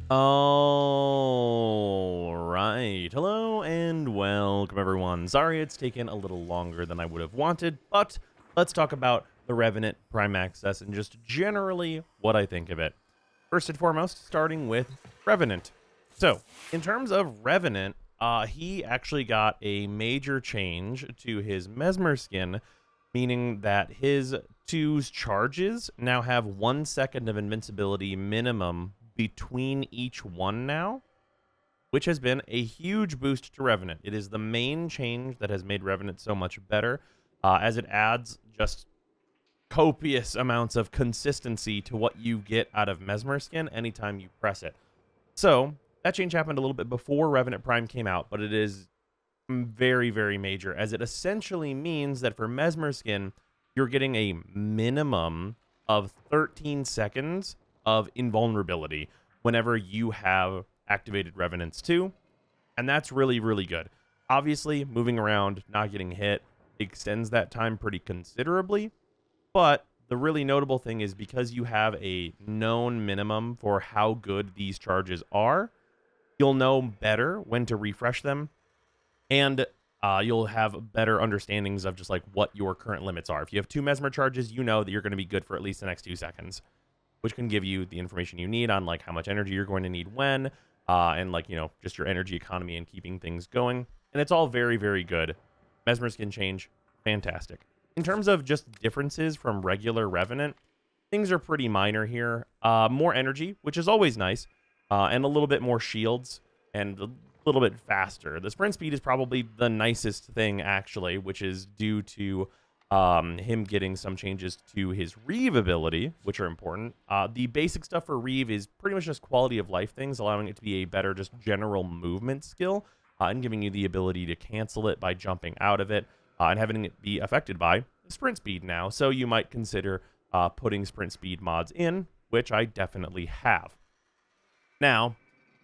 All right. Hello and welcome, everyone. Sorry it's taken a little longer than I would have wanted, but let's talk about the Revenant Prime Access and just generally what I think of it. First and foremost, starting with Revenant. So, in terms of Revenant, he actually got a major change to his Mesmer skin, meaning that his two's charges now have 1 second of invincibility minimum between each one now, which has been a huge boost to Revenant. It is the main change that has made Revenant so much better, as it adds just copious amounts of consistency to what you get out of Mesmer Skin anytime you press it. So, that change happened a little bit before Revenant Prime came out, but it is very, very major, as it essentially means that for Mesmer Skin, you're getting a minimum of 13 seconds of invulnerability whenever you have activated Revenants 2, and that's really, really good. Obviously, moving around, not getting hit, extends that time pretty considerably, but the really notable thing is because you have a known minimum for how good these charges are, you'll know better when to refresh them, and you'll have better understandings of just like what your current limits are. If you have 2 Mesmer charges, you know that you're going to be good for at least the next 2 seconds, which can give you the information you need on like how much energy you're going to need when, and like, you know, just your energy economy and keeping things going. And it's all very, very good. Mesmer skin change, fantastic. In terms of just differences from regular Revenant, things are pretty minor here. More energy, which is always nice, and a little bit more shields, and a little bit faster. The sprint speed is probably the nicest thing, actually, which is due to him getting some changes to his Reeve ability, which are important. The basic stuff for Reeve is pretty much just quality of life things, allowing it to be a better just general movement skill, and giving you the ability to cancel it by jumping out of it, and having it be affected by sprint speed now. So you might consider putting sprint speed mods in, which I definitely have. Now,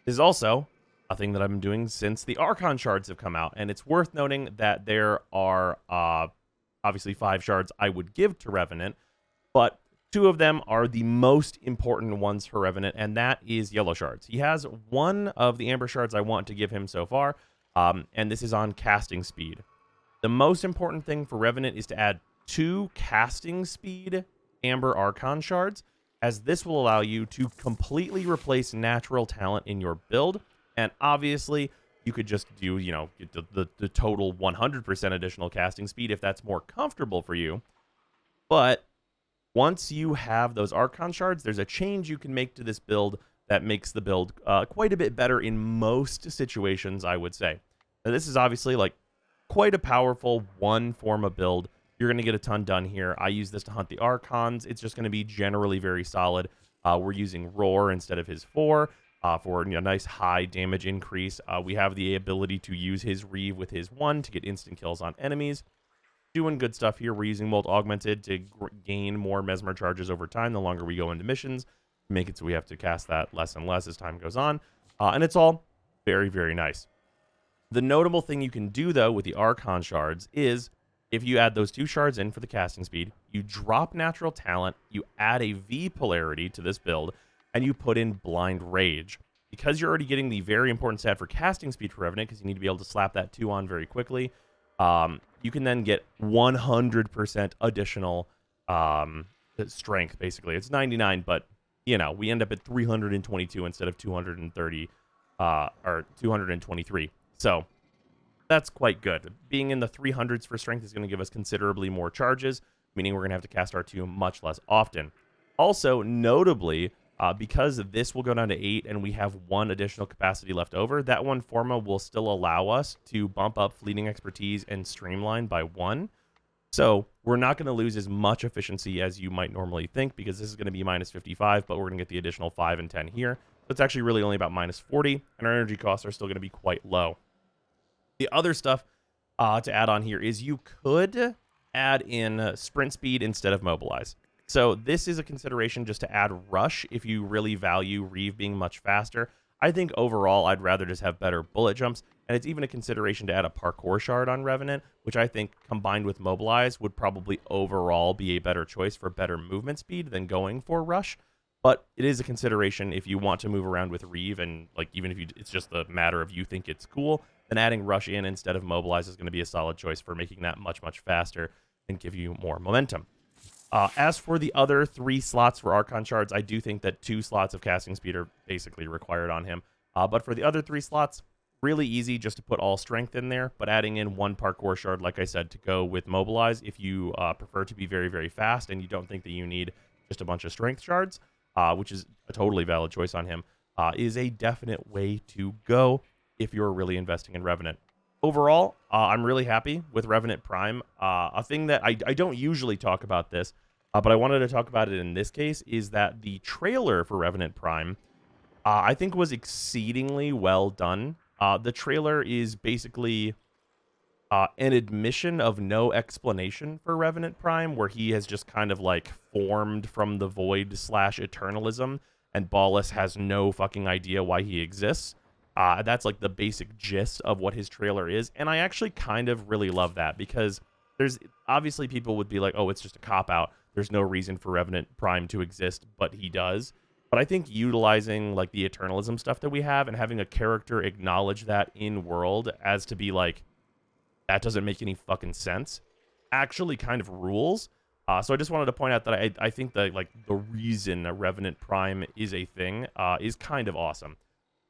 this is also a thing that I've been doing since the Archon shards have come out, and it's worth noting that there are obviously 5 shards I would give to Revenant, but 2 of them are the most important ones for Revenant, and that is yellow shards. He has 1 of the amber shards I want to give him so far, and this is on casting speed. The most important thing for Revenant is to add 2 casting speed amber Archon shards, as this will allow you to completely replace natural talent in your build. And obviously, you could just do, you know, the total 100% additional casting speed if that's more comfortable for you. But once you have those Archon shards, there's a change you can make to this build that makes the build quite a bit better in most situations, I would say. Now, this is obviously like quite a powerful one form of build. You're going to get a ton done here. I use this to hunt the Archons. It's just going to be generally very solid. We're using Roar instead of his 4 for a nice high damage increase. We have the ability to use his Reeve with his 1 to get instant kills on enemies. Doing good stuff here. We're using Molt Augmented to gain more Mesmer charges over time the longer we go into missions. Make it so we have to cast that less and less as time goes on. And it's all very, very nice. The notable thing you can do, though, with the Archon shards is if you add those 2 shards in for the casting speed, you drop natural talent, you add a V polarity to this build, and you put in Blind Rage. Because you're already getting the very important stat for casting speed for Revenant, because you need to be able to slap that 2 on very quickly, you can then get 100% additional strength, basically. It's 99, but, you know, we end up at 322 instead of 230, or 223. So that's quite good. Being in the 300s for strength is going to give us considerably more charges, meaning we're going to have to cast R2 much less often. Also, notably, because this will go down to 8 and we have 1 additional capacity left over, that 1 Forma will still allow us to bump up Fleeting Expertise and Streamline by 1. So we're not going to lose as much efficiency as you might normally think, because this is going to be minus 55, but we're going to get the additional 5 and 10 here. So it's actually really only about minus 40, and our energy costs are still going to be quite low. The other stuff to add on here is you could add in sprint speed instead of mobilize. So this is a consideration just to add rush if you really value Reeve being much faster. I think overall I'd rather just have better bullet jumps, and it's even a consideration to add a parkour shard on Revenant, which I think combined with mobilize would probably overall be a better choice for better movement speed than going for rush. but it is a consideration if you want to move around with Reeve, and like even if it's just a matter of you think it's cool, then adding Rush in instead of Mobilize is going to be a solid choice for making that much, much faster and give you more momentum. As for the other 3 slots for Archon Shards, I do think that 2 slots of casting speed are basically required on him. But for the other 3 slots, really easy just to put all strength in there, but adding in 1 parkour shard, like I said, to go with Mobilize if you prefer to be very, very fast and you don't think that you need just a bunch of strength shards, which is a totally valid choice on him, is a definite way to go if you're really investing in Revenant. Overall, I'm really happy with Revenant Prime. A thing that I don't usually talk about this, but I wanted to talk about it in this case, is that the trailer for Revenant Prime, I think was exceedingly well done. The trailer is basically an admission of no explanation for Revenant Prime, where he has just kind of like formed from the void / eternalism, and Ballas has no fucking idea why he exists. That's like the basic gist of what his trailer is, and I actually kind of really love that, because there's obviously people would be like, oh, it's just a cop-out. There's no reason for Revenant Prime to exist, but he does. But I think utilizing like the eternalism stuff that we have and having a character acknowledge that in world as to be like, that doesn't make any fucking sense, actually kind of rules. So I just wanted to point out that I think that like the reason a Revenant Prime is a thing is kind of awesome.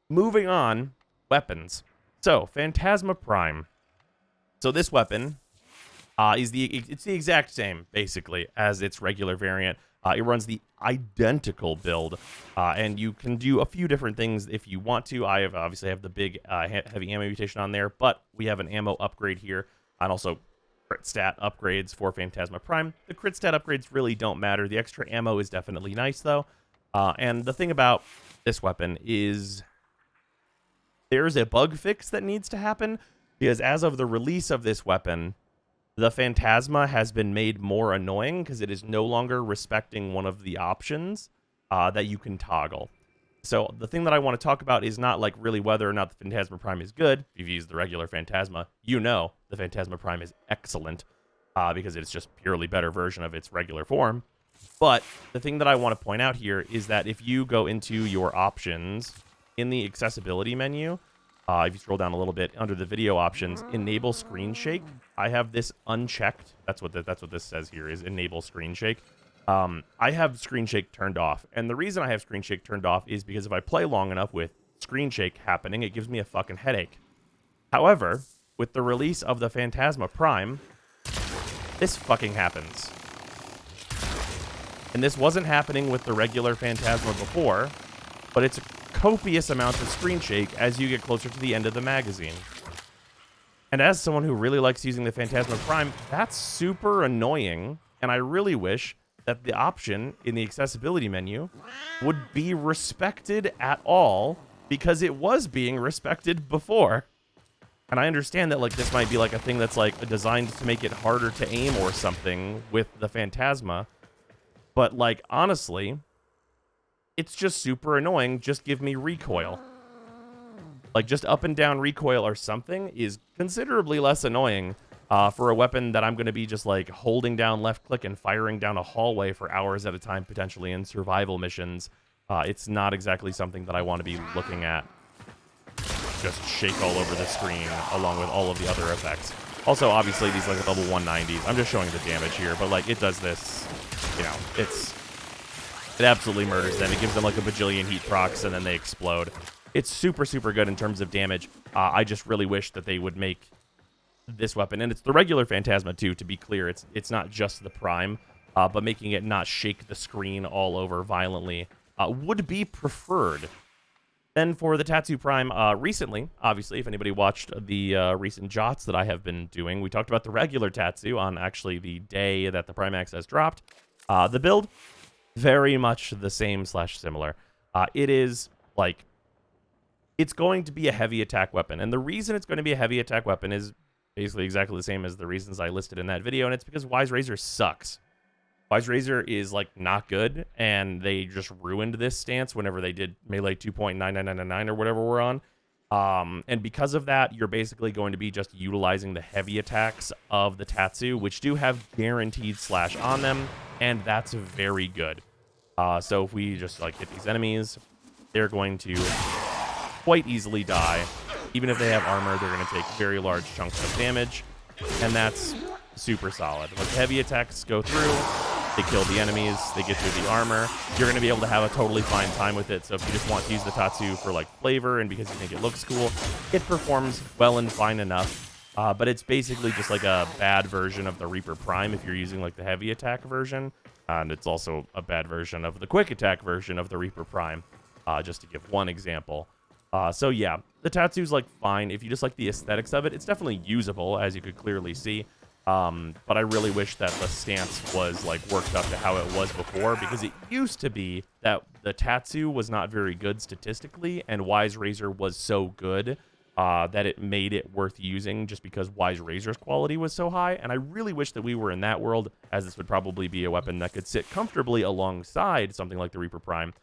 Moving on, weapons. So Phantasma Prime. So this weapon is it's the exact same basically as its regular variant. It runs the identical build, and you can do a few different things if you want to. I obviously have the big heavy ammo mutation on there, but we have an ammo upgrade here, and also crit stat upgrades for Phantasma Prime. The crit stat upgrades really don't matter. The extra ammo is definitely nice, though. And the thing about this weapon is there's a bug fix that needs to happen, because as of the release of this weapon, the Phantasma has been made more annoying because it is no longer respecting one of the options that you can toggle. So the thing that I want to talk about is not like really whether or not the Phantasma Prime is good. If you've used the regular Phantasma, you know the Phantasma Prime is excellent because it's just purely better version of its regular form. But the thing that I want to point out here is that if you go into your options in the accessibility menu, if you scroll down a little bit under the video options, enable screen shake. I have this unchecked. That's what this says here is enable screen shake. I have screen shake turned off, and the reason I have screen shake turned off is because if I play long enough with screen shake happening, it gives me a fucking headache. However, with the release of the Phantasma Prime, this fucking happens. And this wasn't happening with the regular Phantasma before, but it's copious amounts of screen shake as you get closer to the end of the magazine. And as someone who really likes using the Phantasma Prime, that's super annoying, and I really wish that the option in the accessibility menu would be respected at all, because it was being respected before. And I understand that like this might be like a thing that's like designed to make it harder to aim or something with the Phantasma, but like honestly, it's just super annoying. Just give me recoil. Like, just up and down recoil or something is considerably less annoying for a weapon that I'm going to be just, like, holding down left click and firing down a hallway for hours at a time, potentially, in survival missions. It's not exactly something that I want to be looking at just shake all over the screen, along with all of the other effects. Also, obviously, these, like, level 190s. I'm just showing the damage here, but, like, it does this, you know, it absolutely murders them. It gives them like a bajillion heat procs, and then they explode. It's super, super good in terms of damage. I just really wish that they would make this weapon, and it's the regular Phantasma too, to be clear. It's not just the Prime, but making it not shake the screen all over violently would be preferred. Then for the Tatsu Prime, recently, obviously, if anybody watched the recent Jots that I have been doing, we talked about the regular Tatsu on actually the day that the Prime Access dropped. The build, very much the same / similar. It is, like, it's going to be a heavy attack weapon. And the reason it's going to be a heavy attack weapon is basically exactly the same as the reasons I listed in that video, and it's because Wise Razor sucks. Wise Razor is, like, not good, and they just ruined this stance whenever they did Melee 2.9999 or whatever we're on. And because of that, you're basically going to be just utilizing the heavy attacks of the Tatsu, which do have guaranteed slash on them, and that's very good. So if we just like hit these enemies, they're going to quite easily die. Even if they have armor, they're going to take very large chunks of damage, and that's super solid. Like heavy attacks go through, they kill the enemies, they get through the armor. You're going to be able to have a totally fine time with it. So if you just want to use the Tatsu for like flavor and because you think it looks cool, it performs well and fine enough. But it's basically just like a bad version of the Reaper Prime if you're using like the heavy attack version. And it's also a bad version of the quick attack version of the Reaper Prime, just to give one example. So yeah, the Tatsu's like fine. If you just like the aesthetics of it, it's definitely usable, as you could clearly see. But I really wish that the stance was like worked up to how it was before, because it used to be that the Tatsu was not very good statistically, and Wise Razor was so good that it made it worth using just because Wise Razor's quality was so high. And I really wish that we were in that world, as this would probably be a weapon that could sit comfortably alongside something like the Reaper Prime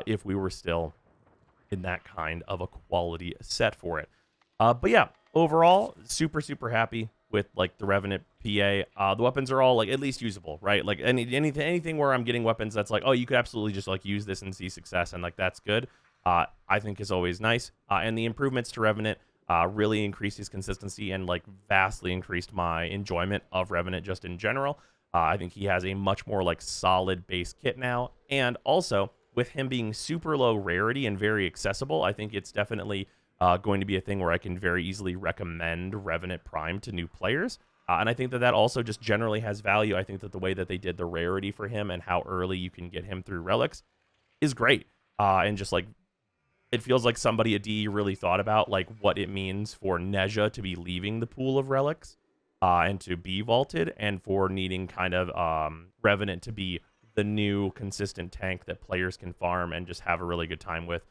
if we were still in that kind of a quality set for it. But yeah, overall, super happy with like the Revenant PA. The weapons are all like at least usable, right? Like anything where I'm getting weapons that's like, oh, you could absolutely just like use this and see success, and like that's good. I think is always nice. And the improvements to Revenant really increased his consistency and like vastly increased my enjoyment of Revenant just in general. I think he has a much more like solid base kit now, and also with him being super low rarity and very accessible, I think it's definitely going to be a thing where I can very easily recommend Revenant Prime to new players. And I think that that also just generally has value. I think that the way that they did the rarity for him and how early you can get him through relics is great. And just like, it feels like somebody at DE really thought about like what it means for Neja to be leaving the pool of relics and to be vaulted, and for needing kind of Revenant to be the new consistent tank that players can farm and just have a really good time with,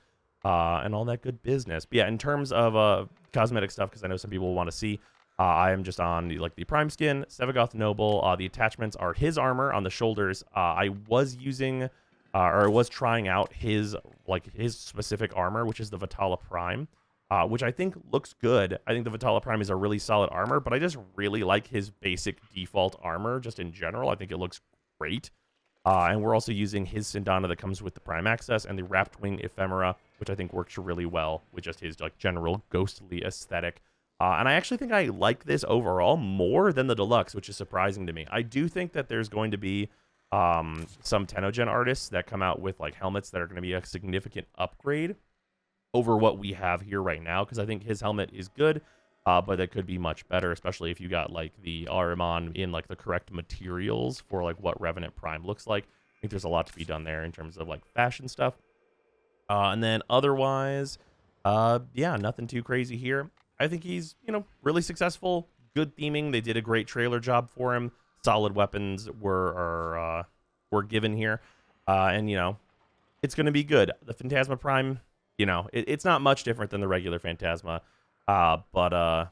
and all that good business. But yeah, in terms of cosmetic stuff, because I know some people want to see, I am just on the Prime skin, Sevagoth Noble. The attachments are his armor on the shoulders. I was using, or was trying out his specific armor, which is the Vitala Prime, which I think looks good. I think the Vitala Prime is a really solid armor, but I just really like his basic default armor just in general. I think it looks great. And we're also using his Sindana that comes with the Prime Access and the Wrapped Wing Ephemera, which I think works really well with just his like general ghostly aesthetic. And I actually think I like this overall more than the Deluxe, which is surprising to me. I do think that there's going to be some Tenogen artists that come out with like helmets that are going to be a significant upgrade over what we have here right now, because I think his helmet is good. But that could be much better, especially if you got like the Ahriman in like the correct materials for like what Revenant Prime looks like. I think there's a lot to be done there in terms of like fashion stuff. And then otherwise, yeah, nothing too crazy here. I think he's, really successful, good theming. They did a great trailer job for him. Solid weapons were given here. And it's going to be good. The Phantasma Prime, it's not much different than the regular Phantasma. But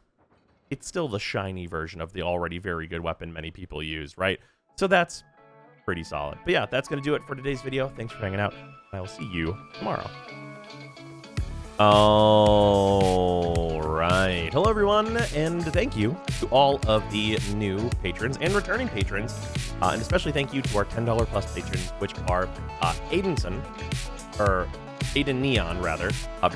it's still the shiny version of the already very good weapon many people use, right? So that's pretty solid. But yeah, that's going to do it for today's video. Thanks for hanging out. I will see you tomorrow. All right. Hello, everyone, and thank you to all of the new patrons and returning patrons. And especially thank you to our $10 plus patrons, which are Aiden Neon,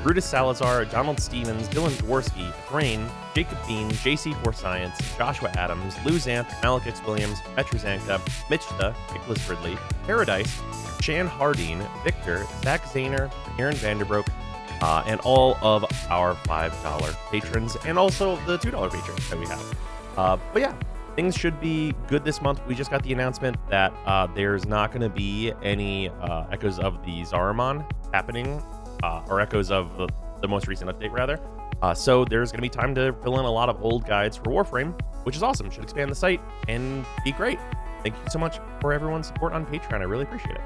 Brutus Salazar, Donald Stevens, Dylan Dworsky, Thrain, Jacob Bean, JC4 Science, Joshua Adams, Lou Zanth, Malik X. Williams, Metru Zanka, Mitchta, Nicholas Ridley, Paradise, Shan Hardine, Victor, Zach Zahner, Aaron Vanderbroek, and all of our $5 patrons, and also the $2 patrons that we have. But yeah, things should be good this month. We just got the announcement that there's not going to be any echoes of the Zariman happening, or echoes of the most recent update, rather. So there's going to be time to fill in a lot of old guides for Warframe, which is awesome. Should expand the site and be great. Thank you so much for everyone's support on Patreon. I really appreciate it.